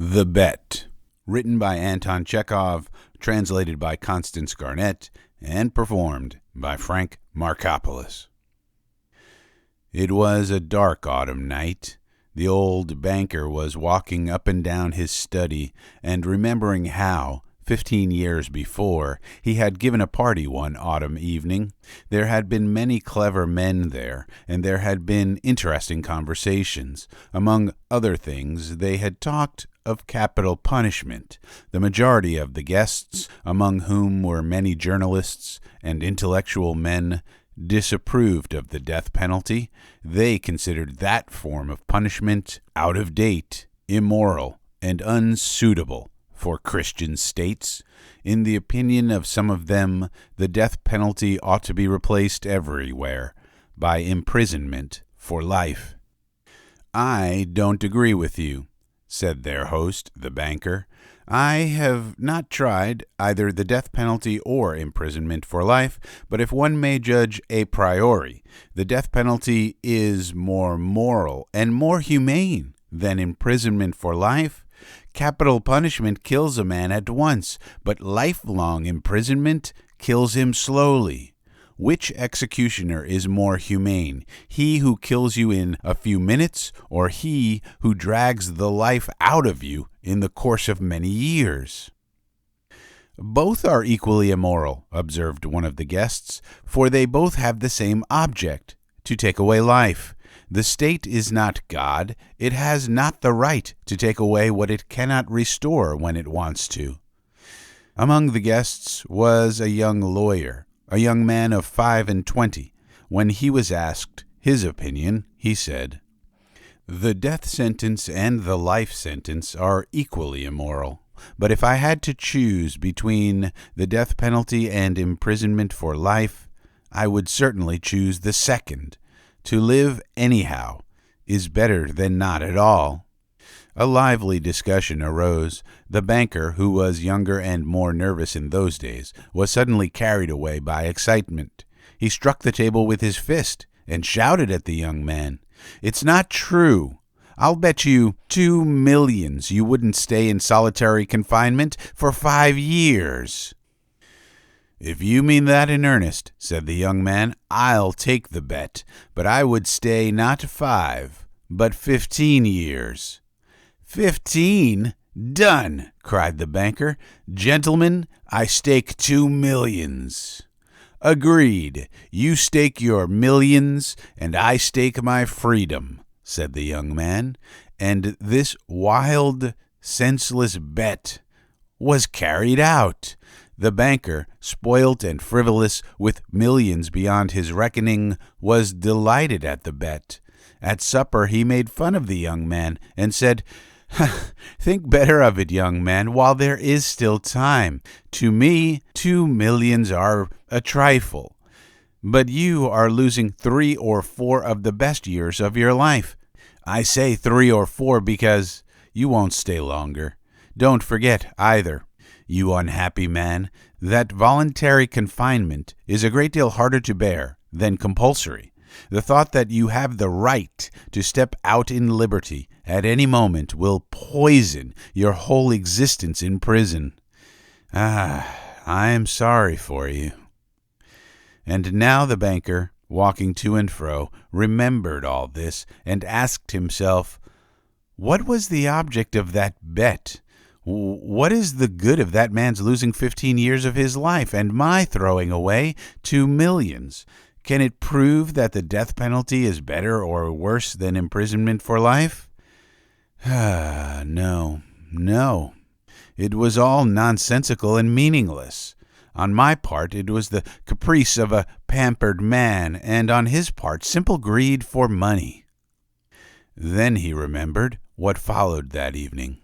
The Bet, written by Anton Chekhov, translated by Constance Garnett, and performed by Frank Marcopolos. It was a dark autumn night. The old banker was walking up and down his study and remembering how, 15 years before, he had given a party one autumn evening. There had been many clever men there, and there had been interesting conversations. Among other things, they had talked of capital punishment. The majority of the guests, among whom were many journalists and intellectual men, disapproved of the death penalty. They considered that form of punishment out of date, immoral, and unsuitable for Christian states. In the opinion of some of them, the death penalty ought to be replaced everywhere by imprisonment for life. "I don't agree with you," said their host, the banker. "I have not tried either the death penalty or imprisonment for life, but if one may judge a priori, the death penalty is more moral and more humane than imprisonment for life. Capital punishment kills a man at once, but lifelong imprisonment kills him slowly. Which executioner is more humane, he who kills you in a few minutes, or he who drags the life out of you in the course of many years?" "Both are equally immoral," observed one of the guests, "for they both have the same object, to take away life. The state is not God. It has not the right to take away what it cannot restore when it wants to." Among the guests was a young lawyer, a young man of 25. When he was asked his opinion, he said, "The death sentence and the life sentence are equally immoral. But if I had to choose between the death penalty and imprisonment for life, I would certainly choose the second. To live anyhow is better than not at all." A lively discussion arose. The banker, who was younger and more nervous in those days, was suddenly carried away by excitement. He struck the table with his fist and shouted at the young man, "It's not true. I'll bet you 2 millions you wouldn't stay in solitary confinement for 5 years. "If you mean that in earnest," said the young man, "I'll take the bet, but I would stay not 5, but 15 years. 15? Done!" cried the banker. "Gentlemen, I stake 2 millions. "Agreed. You stake your millions, and I stake my freedom," said the young man, and this wild, senseless bet was carried out. The banker, spoilt and frivolous, with millions beyond his reckoning, was delighted at the bet. At supper he made fun of the young man and said, "Think better of it, young man, while there is still time. To me, 2 millions are a trifle, but you are losing 3 or 4 of the best years of your life. I say 3 or 4 because you won't stay longer. Don't forget, either, you unhappy man, that voluntary confinement is a great deal harder to bear than compulsory. The thought that you have the right to step out in liberty at any moment will poison your whole existence in prison. I am sorry for you." And now the banker, walking to and fro, remembered all this and asked himself, what was the object of that bet? What is the good of that man's losing 15 years of his life and my throwing away 2 millions? Can it prove that the death penalty is better or worse than imprisonment for life? No. It was all nonsensical and meaningless. On my part, it was the caprice of a pampered man, and on his part, simple greed for money. Then he remembered what followed that evening.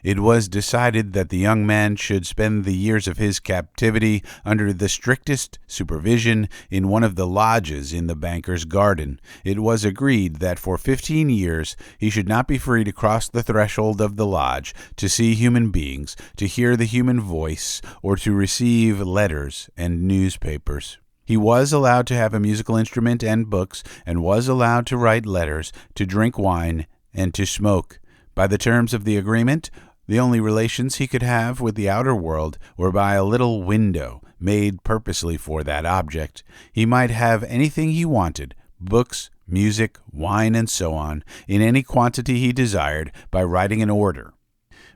It was decided that the young man should spend the years of his captivity under the strictest supervision in one of the lodges in the banker's garden. It was agreed that for 15 years he should not be free to cross the threshold of the lodge, to see human beings, to hear the human voice, or to receive letters and newspapers. He was allowed to have a musical instrument and books, and was allowed to write letters, to drink wine, and to smoke. By the terms of the agreement, the only relations he could have with the outer world were by a little window made purposely for that object. He might have anything he wanted, books, music, wine, and so on, in any quantity he desired by writing an order,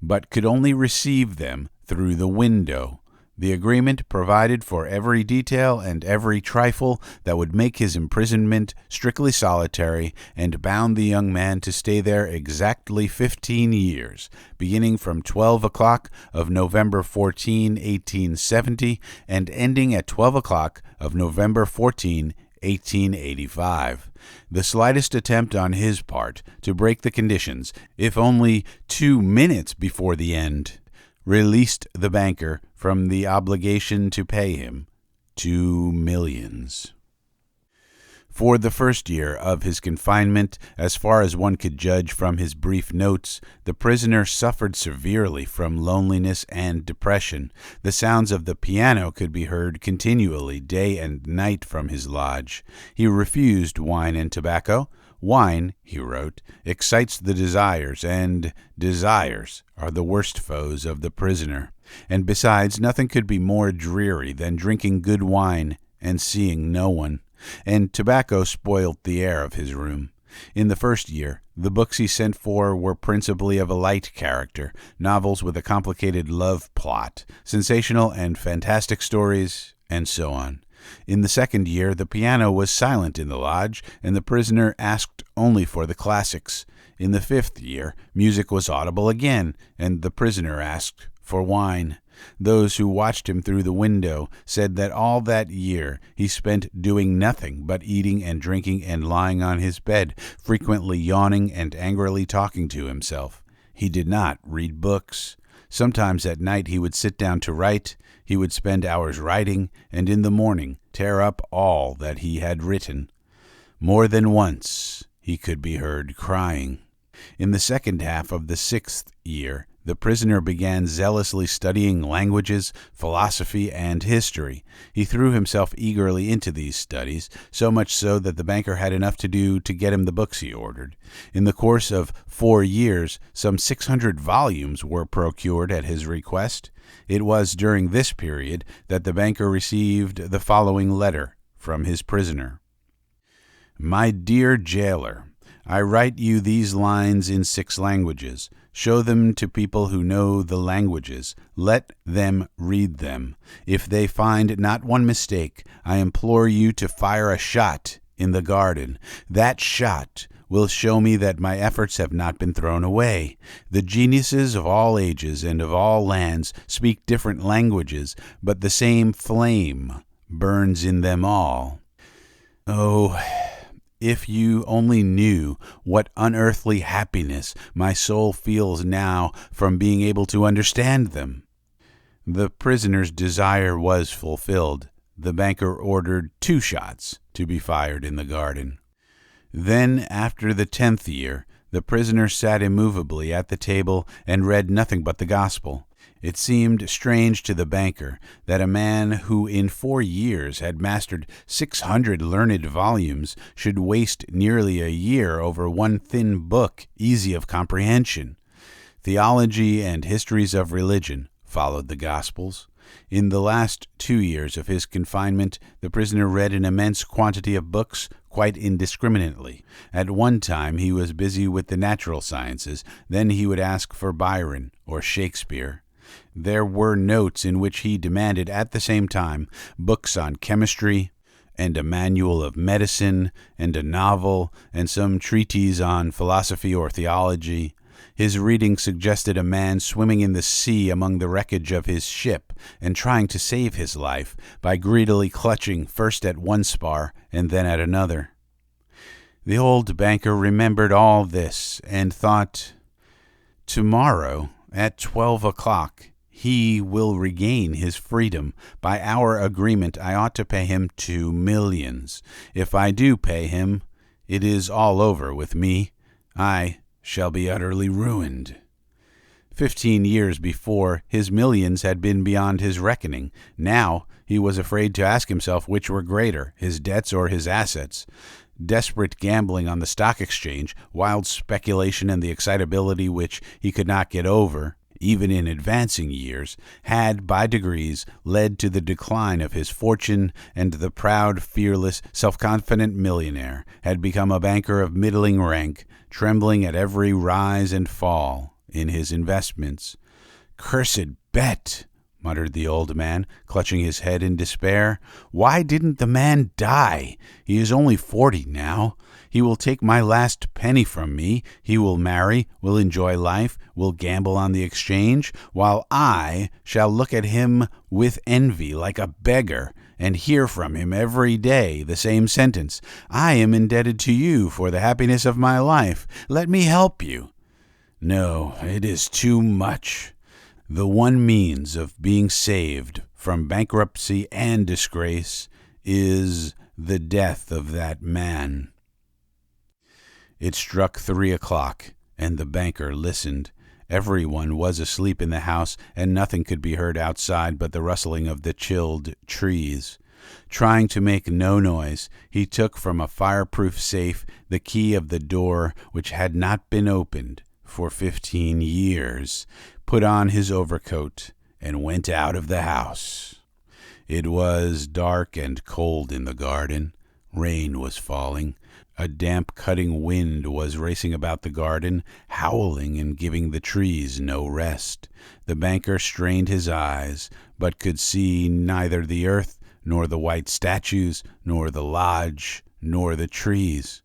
but could only receive them through the window. The agreement provided for every detail and every trifle that would make his imprisonment strictly solitary, and bound the young man to stay there exactly 15 years, beginning from 12 o'clock of November 14, 1870, and ending at 12 o'clock of November 14, 1885. The slightest attempt on his part to break the conditions, if only 2 minutes before the end, released the banker from the obligation to pay him 2 millions. For the first year of his confinement, as far as one could judge from his brief notes, the prisoner suffered severely from loneliness and depression. The sounds of the piano could be heard continually day and night from his lodge. He refused wine and tobacco. Wine, he wrote, excites the desires, and desires are the worst foes of the prisoner. And besides, nothing could be more dreary than drinking good wine and seeing no one. And tobacco spoilt the air of his room. In the first year, the books he sent for were principally of a light character, novels with a complicated love plot, sensational and fantastic stories, and so on. In the second year, the piano was silent in the lodge, and the prisoner asked only for the classics. In the fifth year, music was audible again, and the prisoner asked for wine. Those who watched him through the window said that all that year he spent doing nothing but eating and drinking and lying on his bed, frequently yawning and angrily talking to himself. He did not read books. Sometimes at night he would sit down to write. He would spend hours writing, and in the morning tear up all that he had written. More than once he could be heard crying. In the second half of the sixth year, the prisoner began zealously studying languages, philosophy, and history. He threw himself eagerly into these studies, so much so that the banker had enough to do to get him the books he ordered. In the course of 4 years, some 600 volumes were procured at his request. It was during this period that the banker received the following letter from his prisoner. My dear jailer, I write you these lines in 6 languages. Show them to people who know the languages. Let them read them. If they find not one mistake, I implore you to fire a shot in the garden. That shot will show me that my efforts have not been thrown away. The geniuses of all ages and of all lands speak different languages, but the same flame burns in them all. Oh, if you only knew what unearthly happiness my soul feels now from being able to understand them. The prisoner's desire was fulfilled. The banker ordered 2 shots to be fired in the garden. Then, after the 10th year, the prisoner sat immovably at the table and read nothing but the gospel. It seemed strange to the banker that a man who in 4 years had mastered 600 learned volumes should waste nearly a year over one thin book easy of comprehension. Theology and histories of religion followed the Gospels. In the last 2 years of his confinement, the prisoner read an immense quantity of books quite indiscriminately. At one time he was busy with the natural sciences, then he would ask for Byron or Shakespeare. There were notes in which he demanded at the same time books on chemistry, and a manual of medicine, and a novel, and some treatise on philosophy or theology. His reading suggested a man swimming in the sea among the wreckage of his ship, and trying to save his life by greedily clutching first at one spar and then at another. The old banker remembered all this, and thought, tomorrow, at 12 o'clock, he will regain his freedom. By our agreement, I ought to pay him 2 millions. If I do pay him, it is all over with me. I shall be utterly ruined. 15 years before, his millions had been beyond his reckoning. Now he was afraid to ask himself which were greater, his debts or his assets. Desperate gambling on the stock exchange, wild speculation, and the excitability which he could not get over, even in advancing years, had by degrees led to the decline of his fortune, and the proud, fearless, self-confident millionaire had become a banker of middling rank, trembling at every rise and fall in his investments. "Cursed bet!" muttered the old man, clutching his head in despair. "Why didn't the man die? He is only 40 now. He will take my last penny from me. He will marry, will enjoy life, will gamble on the exchange, while I shall look at him with envy like a beggar, and hear from him every day the same sentence: 'I am indebted to you for the happiness of my life. Let me help you.' No, it is too much. The one means of being saved from bankruptcy and disgrace is the death of that man." It struck 3 o'clock, and the banker listened. Everyone was asleep in the house, and nothing could be heard outside but the rustling of the chilled trees. Trying to make no noise, he took from a fireproof safe the key of the door which had not been opened for 15 years, put on his overcoat, and went out of the house. It was dark and cold in the garden. Rain was falling. A damp, cutting wind was racing about the garden, howling and giving the trees no rest. The banker strained his eyes, but could see neither the earth, nor the white statues, nor the lodge, nor the trees.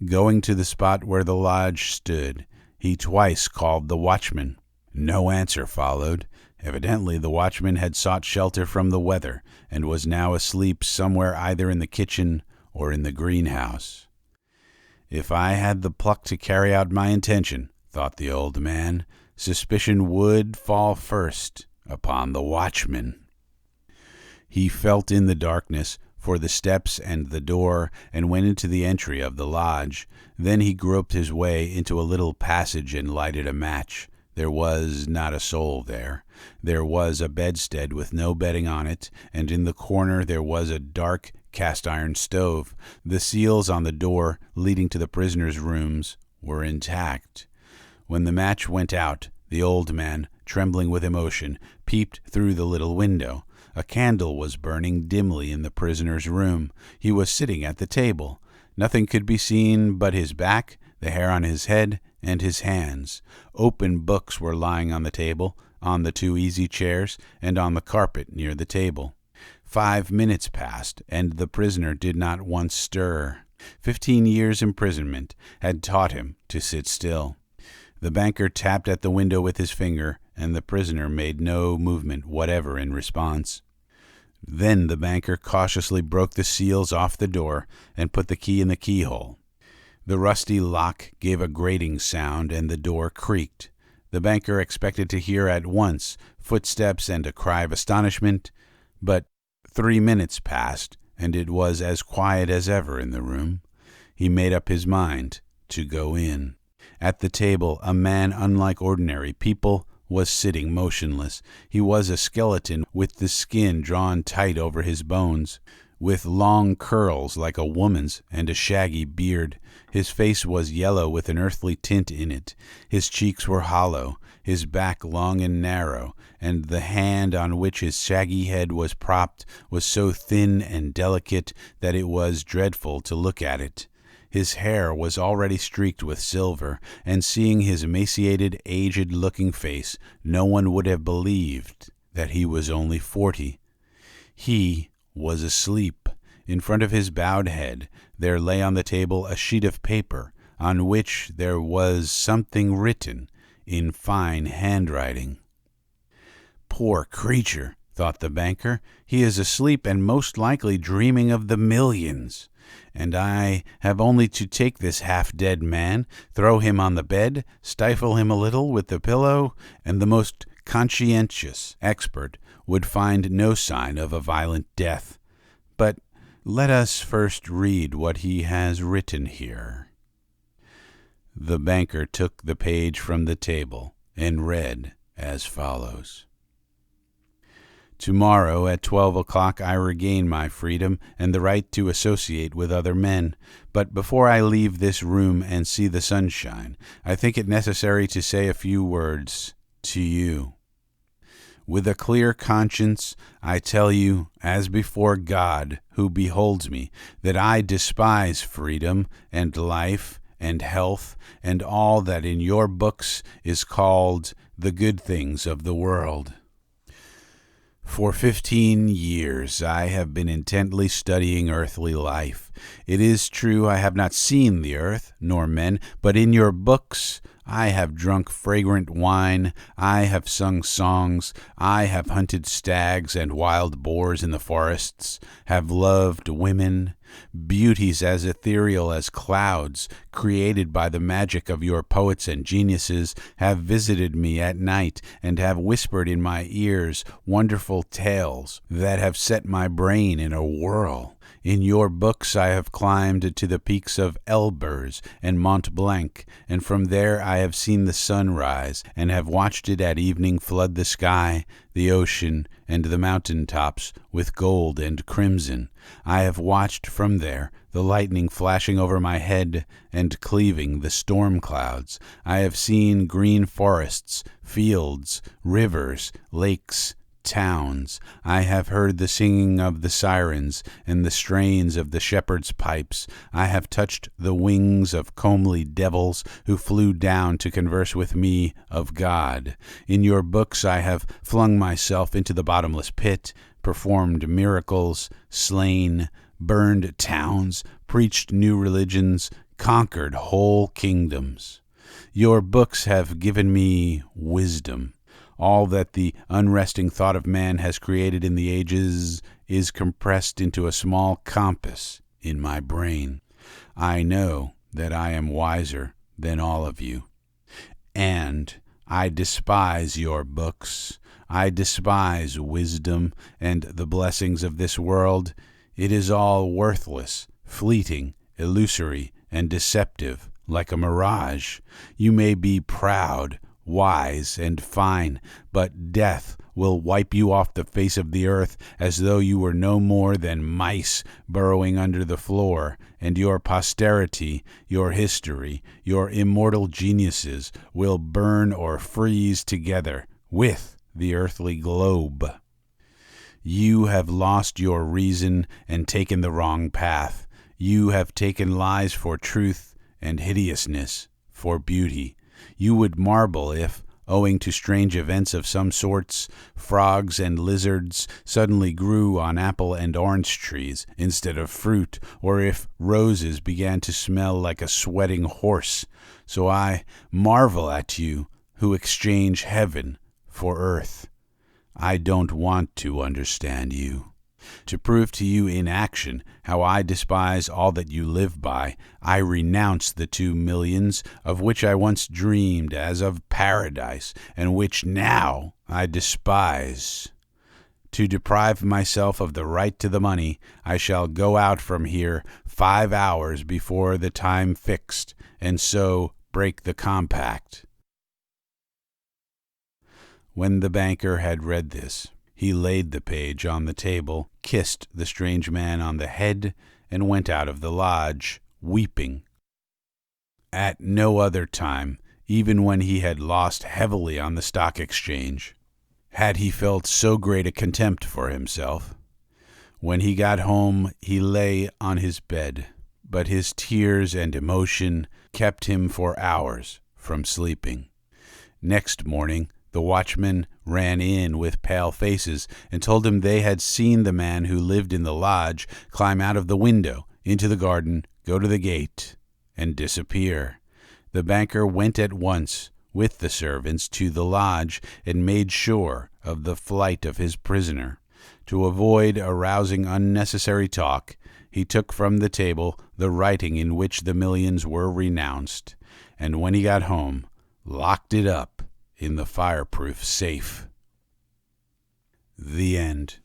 Going to the spot where the lodge stood, he twice called the watchman. No answer followed. Evidently the watchman had sought shelter from the weather, and was now asleep somewhere either in the kitchen or in the greenhouse. "If I had the pluck to carry out my intention," thought the old man, "suspicion would fall first upon the watchman." He felt in the darkness for the steps and the door, and went into the entry of the lodge. Then he groped his way into a little passage and lighted a match. There was not a soul there. There was a bedstead with no bedding on it, and in the corner there was a dark cast-iron stove. The seals on the door leading to the prisoners' rooms were intact. When the match went out, the old man, trembling with emotion, peeped through the little window. A candle was burning dimly in the prisoner's room. He was sitting at the table. Nothing could be seen but his back, the hair on his head, and his hands. Open books were lying on the table, on the 2 easy chairs, and on the carpet near the table. 5 minutes passed, and the prisoner did not once stir. 15 years' imprisonment had taught him to sit still. The banker tapped at the window with his finger, and the prisoner made no movement whatever in response. Then the banker cautiously broke the seals off the door and put the key in the keyhole. The rusty lock gave a grating sound, and the door creaked. The banker expected to hear at once footsteps and a cry of astonishment, but 3 minutes passed, and it was as quiet as ever in the room. He made up his mind to go in. At the table, a man unlike ordinary people was sitting motionless. He was a skeleton with the skin drawn tight over his bones, with long curls like a woman's and a shaggy beard. His face was yellow with an earthly tint in it. His cheeks were hollow, his back long and narrow, and the hand on which his shaggy head was propped was so thin and delicate that it was dreadful to look at it. His hair was already streaked with silver, and seeing his emaciated, aged-looking face, no one would have believed that he was only 40. He was asleep. In front of his bowed head there lay on the table a sheet of paper on which there was something written in fine handwriting. "Poor creature," thought the banker, "he is asleep and most likely dreaming of the millions. And I have only to take this half-dead man, throw him on the bed, stifle him a little with the pillow, and the most conscientious expert would find no sign of a violent death. But let us first read what he has written here." The banker took the page from the table and read as follows. Tomorrow at 12 o'clock I regain my freedom and the right to associate with other men. But before I leave this room and see the sunshine, I think it necessary to say a few words to you. With a clear conscience, I tell you, as before God, who beholds me, that I despise freedom and life and health and all that in your books is called the good things of the world. For 15 years I have been intently studying earthly life. It is true I have not seen the earth, nor men, but in your books I have drunk fragrant wine, I have sung songs, I have hunted stags and wild boars in the forests, have loved women, beauties as ethereal as clouds, created by the magic of your poets and geniuses, have visited me at night and have whispered in my ears wonderful tales that have set my brain in a whirl. In your books I have climbed to the peaks of Elburz and Mont Blanc, and from there I have seen the sun rise, and have watched it at evening flood the sky, the ocean, and the mountain tops with gold and crimson. I have watched from there the lightning flashing over my head and cleaving the storm clouds. I have seen green forests, fields, rivers, lakes, towns. I have heard the singing of the sirens and the strains of the shepherds' pipes. I have touched the wings of comely devils who flew down to converse with me of God. In your books I have flung myself into the bottomless pit, performed miracles, slain, burned towns, preached new religions, conquered whole kingdoms. Your books have given me wisdom. All that the unresting thought of man has created in the ages is compressed into a small compass in my brain. I know that I am wiser than all of you. And I despise your books. I despise wisdom and the blessings of this world. It is all worthless, fleeting, illusory, and deceptive, like a mirage. You may be proud, wise, and fine, but death will wipe you off the face of the earth as though you were no more than mice burrowing under the floor, and your posterity, your history, your immortal geniuses will burn or freeze together with the earthly globe. You have lost your reason and taken the wrong path. You have taken lies for truth and hideousness for beauty. You would marvel if, owing to strange events of some sorts, frogs and lizards suddenly grew on apple and orange trees instead of fruit, or if roses began to smell like a sweating horse. So I marvel at you who exchange heaven for earth. I don't want to understand you. To prove to you in action how I despise all that you live by, I renounce the 2 millions of which I once dreamed as of paradise, and which now I despise. To deprive myself of the right to the money, I shall go out from here 5 hours before the time fixed, and so break the compact. When the banker had read this, he laid the page on the table, kissed the strange man on the head, and went out of the lodge, weeping. At no other time, even when he had lost heavily on the stock exchange, had he felt so great a contempt for himself. When he got home, he lay on his bed, but his tears and emotion kept him for hours from sleeping. Next morning, the watchmen ran in with pale faces and told him they had seen the man who lived in the lodge climb out of the window into the garden, go to the gate, and disappear. The banker went at once with the servants to the lodge and made sure of the flight of his prisoner. To avoid arousing unnecessary talk, he took from the table the writing in which the millions were renounced, and when he got home, locked it up in the fireproof safe. The end.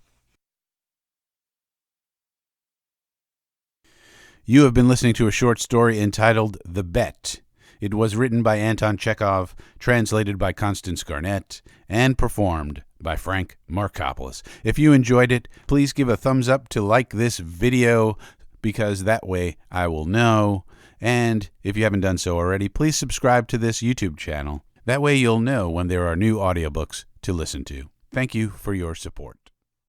You have been listening to a short story entitled The Bet. It was written by Anton Chekhov, translated by Constance Garnett, and performed by Frank Marcopolos. If you enjoyed it, please give a thumbs up to like this video, because that way I will know. And if you haven't done so already, please subscribe to this YouTube channel. That way you'll know when there are new audiobooks to listen to. Thank you for your support.